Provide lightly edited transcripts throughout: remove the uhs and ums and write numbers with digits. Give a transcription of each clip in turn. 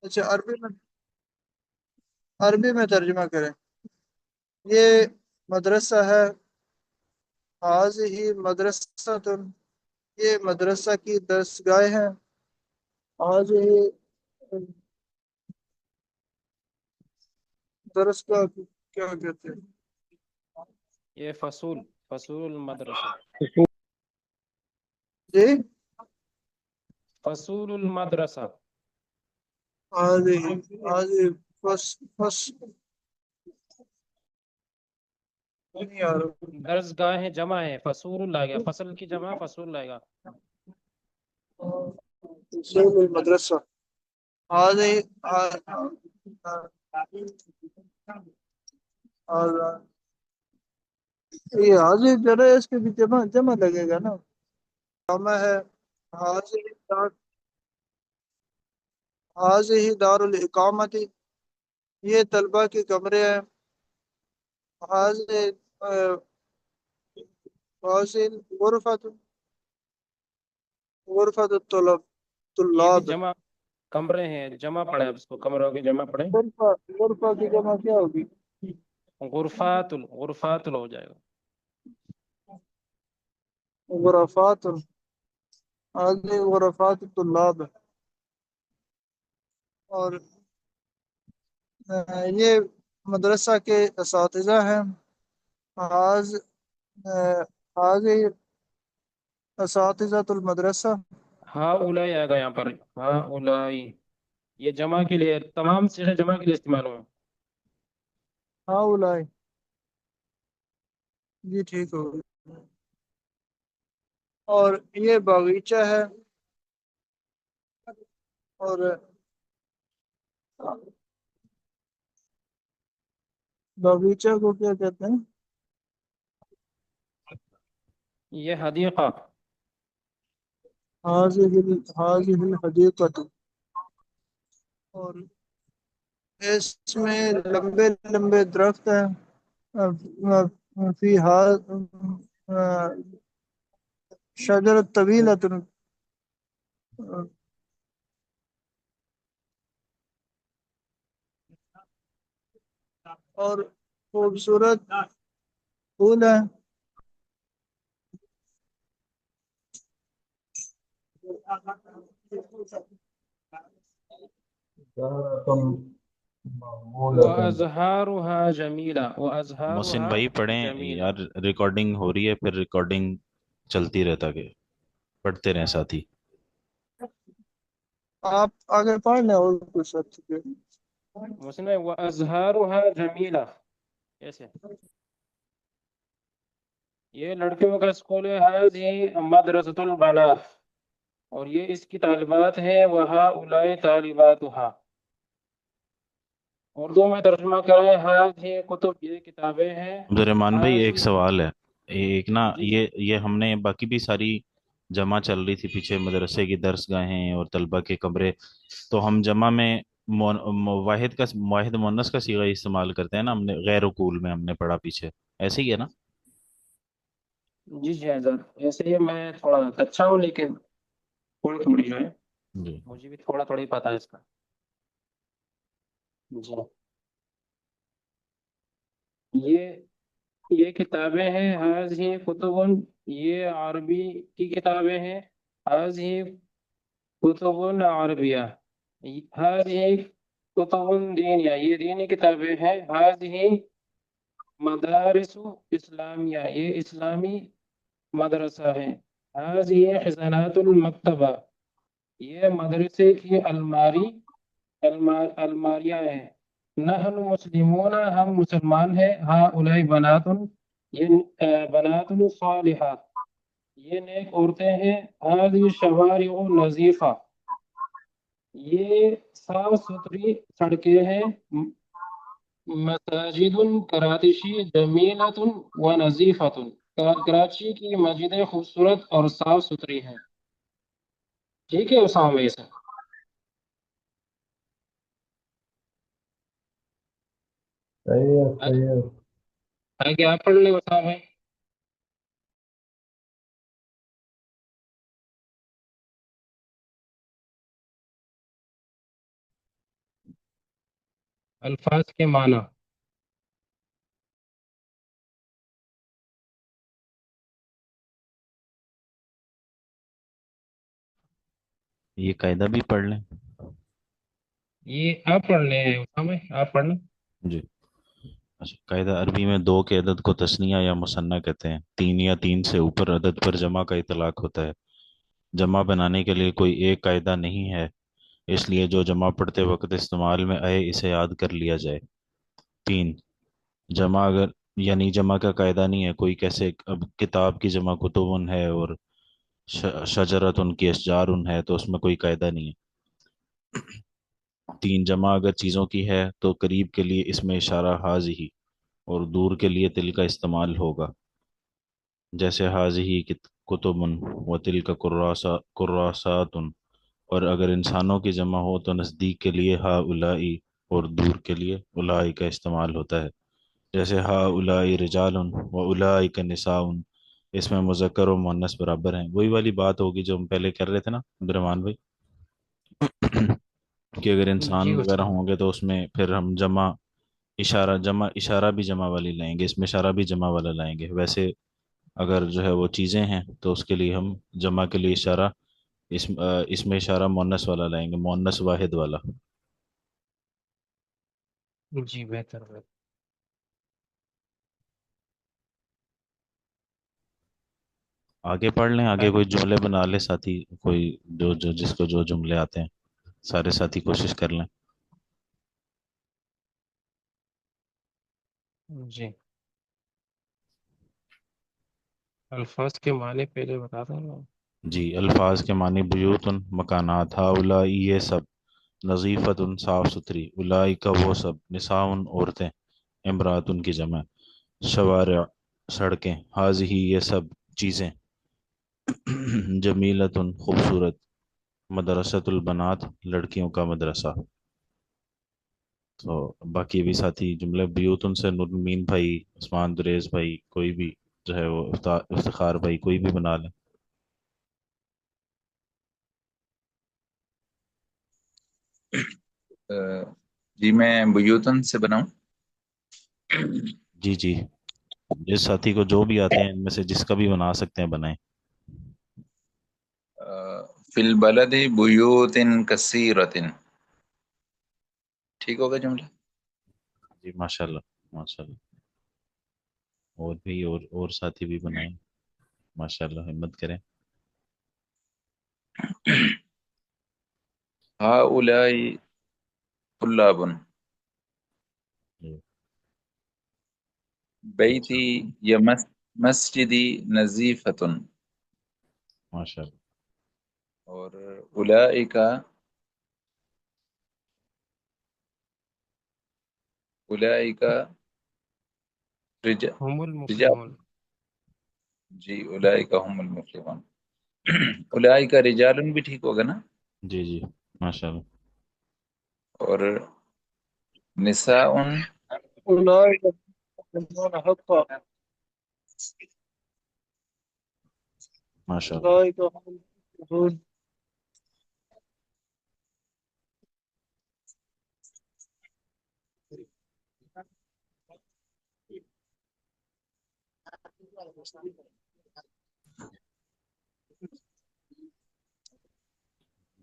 اچھا عربی میں ترجمہ کریں۔ یہ مدرسہ ہے، حاضہ مدرسہ، یہ مدرسہ کی درسگاہ ہے، حاضہ درسگاہ کو کیا کہتے ہیں؟ یہ فصول المدرسہ، جی فصول المدرسہ، حاضہ فس نہیں آ رہا۔ درسگاہ جمع ہے، فصول لائے گا، فصل کی جمع فصول لائے گا۔ فصول المدرسہ، حاضہ یہ حاضر جو ہے اس کے بھی جمع لگے گا نا، جمع ہے۔ حاضر حاضہ دار الاقامت، یہ طلبہ کے کمرے ہیں۔ حاضر حاصل غرفت یہ بھی طلاب، جمع کمرے ہیں، جمع پڑھے اب اس کو، کمروں کی جمع پڑھے، غرفہ کی جمع کیا ہوگی؟ غرفات ہو جائے گا۔ غرفات، حاضر غرفات الطلاب۔ اور یہ مدرسہ کے اساتذہ ہیں۔ حاض حاضر اساتذہ المدرسہ، ہاں اولائی آئے گا یہاں پر، ہاں اولائی، یہ جمع کے لیے، تمام صيغے جمع کے لیے استعمال ہوں۔ ہاؤلائی، جی ٹھیک ہو گیا۔ اور یہ باغیچہ ہے، اور باغیچہ کو کیا کہتے ہیں؟ یہ حدیقہ، حاضر الحدیقۃ، اور اس میں لمبے لمبے درخت ہیں، فی شجر طویلۃ، اور خوبصورت پھول ہیں۔ وَأَزْهَارُهَا جَمِيلَةٌ محسن وَأَزْهَارُهَا بھائی پڑھیں جَمِيلَةٌ۔ یار، ریکارڈنگ ہو رہی ہے، پھر ریکارڈنگ چلتی رہتا کہ پڑھتے رہیں ساتھی۔ آپ آگے پڑھ لیں اور کچھ اچھے۔ مسلم ہے وَأَزْهَارُهَا جَمِيلَةٌ، ایسے یہ لڑکیوں کا اسکول ہے، هذه مدرسة البنات، اور یہ اس کی طالبات ہیں، وَهَؤُلَاءِ طَالِبَاتُهَا، اردو میں ترجمہ کریں، هذه کتب، یہ کتابیں ہیں، عبد الرحمن بھائی ایک هذه، سوال ہے، ایک نا جی جی یہ ہم نے باقی بھی ساری جمع چل رہی تھی پیچھے، مدرسے کی درس گاہیں اور طلبہ کے کمرے، تو ہم جمع میں واحد مؤنث کا صیغہ استعمال کرتے ہیں نا، ہم نے غیر اقول میں ہم نے پڑھا پیچھے، ایسے ہی ہے نا؟ جی جی حضرت، ایسے ہی میں تھوڑا اچھا ہوں، لیکن تھوڑی تھوڑی جو ہے جی مجھے بھی تھوڑا تھوڑی پتا ہے اس کا۔ جی یہ یہ کتابیں ہیں، هذه کتب، یہ عربی کی کتابیں ہیں، هذه کتب عربیہ، هذه کتب دینیہ، یہ دینی کتابیں ہیں، هذه مدارس اسلامیہ، یہ اسلامی مدرسہ ہے، هذه حسنات المکتبہ، یہ مدرسے کی الماریاں ہیں، نحن مسلمون، ہم مسلمان ہیں، ہؤلاء بنات، یہ بنات صالحات، یہ نیک عورتیں ہیں، هذه شوارع نظیفہ، یہ صاف ستھری سڑکیں ہیں، مساجد کراتشی جمیلۃ و نظیفۃ، کراچی کی مسجدیں خوبصورت اور صاف ستھری ہیں۔ ٹھیک ہے اسامہ بھائی سے؟ صحیح ہے۔ آگے آپ پڑھ لیں اسامہ بھائی۔ अल्फाज के माना। ये कायदा भी पढ़ लें। ये आप पढ़ लें उसामा, आप पढ़ लें। जी। अच्छा, कायदा अरबी में दो के अदद को तस्निया या मुसन्ना कहते हैं। तीन या तीन से ऊपर अदद पर जमा का इतलाक होता है। जमा बनाने के लिए कोई एक कायदा नहीं है, इसलिए जो जमा पढ़ते वक्त इस्तेमाल में आए इसे याद कर लिया जाए। तीन, जमा अगर यानी जमा का कायदा नहीं है कोई, कैसे अब किताब की जमा कुतुबुन है और शजरतुन की अशजारुन है, तो उसमें कोई कायदा नहीं है। तीन, जमा अगर चीज़ों की है तो करीब के लिए इसमें इशारा हाज़िही और दूर के लिए तिल का इस्तेमाल होगा, जैसे हाज़िही कुतुबुन व तिल का कुर्रासातुन। और अगर इंसानों की जमा हो तो नज़दीक के लिए हा उलाई और दूर के लिए उलाई का इस्तेमाल होता है, जैसे हा उलाई रिजालुन व उलाई का निसाउन। इसमें मुज़क्कर और मुअन्नस बराबर हैं। वही वाली बात होगी जो हम पहले कर रहे थे ना अब्दुर्रहमान भाई, कि अगर इंसान जी वगैरह उस्ताद। होंगे तो उसमें फिर हम जमा इशारा भी जमा वाली लाएंगे, इसमें इशारा भी जमा वाला लाएंगे। वैसे अगर जो है वो चीज़ें हैं तो उसके लिए हम जमा के लिए इशारा इसमें इशारा मुअन्नस वाला लाएंगे, मुअन्नस वाहिद वाला। जी बेहतर है। आगे पढ़ लें, आगे कोई जुमले बना ले साथी, कोई जो जो जिसको जो जुमले आते हैं, सारे साथी कोशिश कर लें। जी, अल्फाज के माने पहले बताता हूँ। जी, अल्फाज के मानी बुयूतुन मकानात, हाउला ये सब, नज़ीफ़तुन साफ़ सुथरी, उलाई का वो सब, निसाउन औरतें, इमरातुन की जमा, शवार सड़कें, हाज़िही ये सब चीज़ें, जमीलतुन खूबसूरत, मदरसतुल बनात लड़कियों का मदरसा। तो बाकी भी साथी जुमले बुयूतुन से नुरमीन भाई, उस्मान दुरेज भाई, कोई भी जो है वो इफ्तिखार भाई, कोई भी बना लें। अ, जी मैं बुयूतन से बनाऊं। जी जी, जिस साथी को जो भी आते हैं इनमें से जिसका भी बना सकते हैं बनाएं। फिल बलदि बुयूतिन कसीरतिन, ठीक होगा जुमला। जी माशाल्लाह माशाल्लाह। और भी और साथी भी बनाएं, माशाल्लाह, हिम्मत करें। हाउलाई तुल्लाबुन, जी, बैती अच्छा, या मस्जिदी नजीफतुन, माशाल्लाह। और उलाइका उलाइका रिजा, हुमुल रिजा मुफलिहून। जी उलाइका हुमुल मुफलिहून। उलाइका रिजालुन भी ठीक होगा ना। जी जी, माशाल्लाह। और निसाउन, أولئك يحبون حقا माशाल्लाह। أولئك هم المفلحون.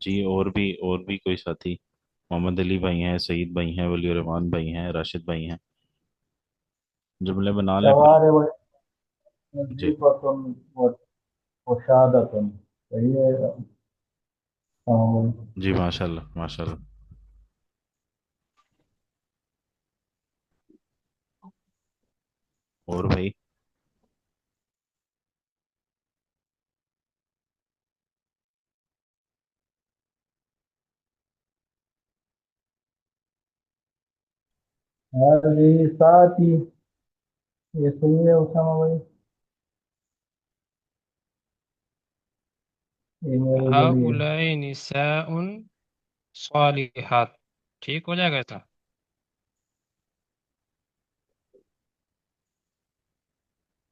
जी, और भी कोई साथी, मोहम्मद अली भाई हैं, सईद भाई हैं, वली रहमान भाई हैं, राशिद भाई हैं, जुमले बना लें फिर। शवार जी वजीफतुन वशादतुन, सही है। जी, माशाल्लाह माशाल्लाह। और भाई, हमारे साथ ही, ये सही है उसामा भाई, ये मेरे गली है। हाउलाई निसाउन सालिहात, ठीक हो जाएगा ऐसा।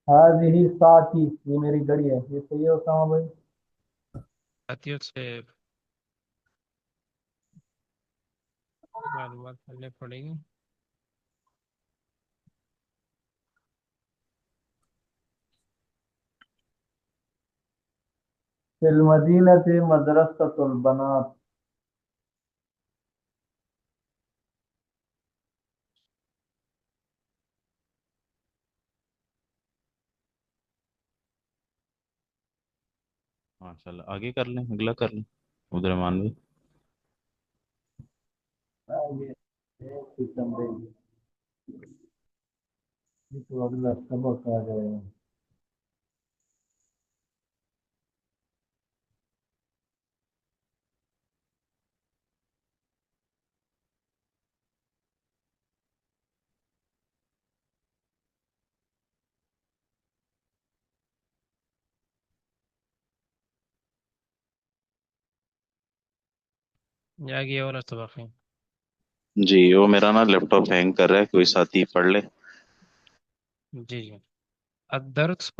आज ही साथ ही, ये मेरी गड़ी है, ये सही है उसामा भाई। साथियों से मालूमात करने पड़ेगी। فی المدینۃ مدرسۃ البنات. ماشاء اللہ، آگے کر لیں، اگلا کر لیں عبد الرحمان بھی. آگے ایک قسم دے گی. یہ تو اگلا سبق آ جائے گا. آگے یہ والا سبق ہے. جی وہ میرا نا لیپ ٹاپ ہینگ کر رہا ہے، کوئی ساتھی پڑھ لے. جی جی. الدرس